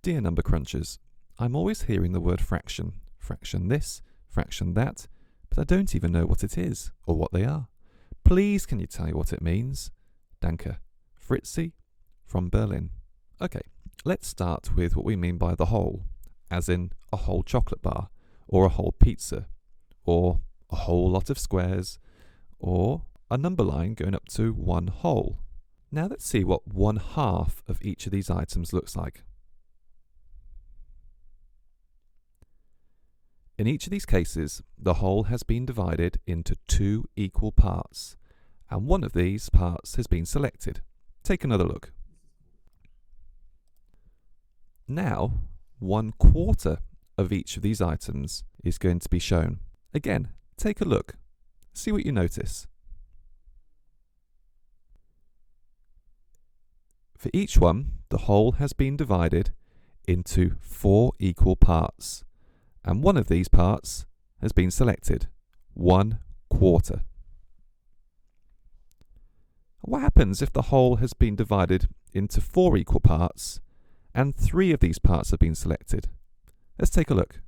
Dear number crunchers, I'm always hearing the word fraction. Fraction this, fraction that, but I don't even know what it is or what they are. Please can you tell me what it means? Danke. Fritzi from Berlin. Okay, let's start with what we mean by the whole, as in a whole chocolate bar, or a whole pizza, or a whole lot of squares, or a number line going up to one whole. Now let's see what 1/2 of each of these items looks like. In each of these cases, the whole has been divided into 2 equal parts, and one of these parts has been selected. Take another look. Now, 1/4 of each of these items is going to be shown. Again, take a look. See what you notice. For each one, the whole has been divided into 4 equal parts, and one of these parts has been selected, 1/4. What happens if the whole has been divided into 4 equal parts and 3 of these parts have been selected? Let's take a look.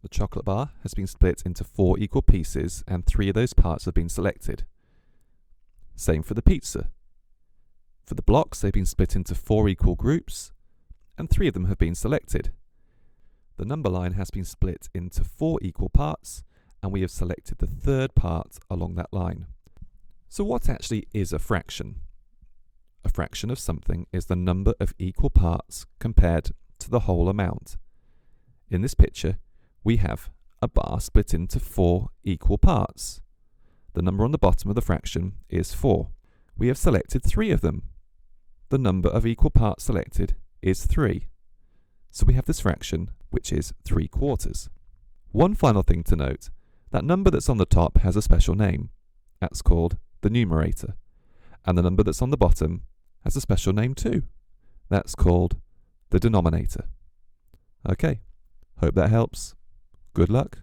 The chocolate bar has been split into 4 equal pieces and 3 of those parts have been selected. Same for the pizza. For the blocks, they've been split into 4 equal groups and 3 of them have been selected. The number line has been split into 4 equal parts and we have selected the 3rd part along that line. So what actually is a fraction? A fraction of something is the number of equal parts compared to the whole amount. In this picture, we have a bar split into 4 equal parts. The number on the bottom of the fraction is 4. We have selected 3 of them. The number of equal parts selected is 3. So we have this fraction, which is 3/4. One final thing to note, that number that's on the top has a special name. That's called the numerator. And the number that's on the bottom has a special name too. That's called the denominator. Okay, hope that helps. Good luck.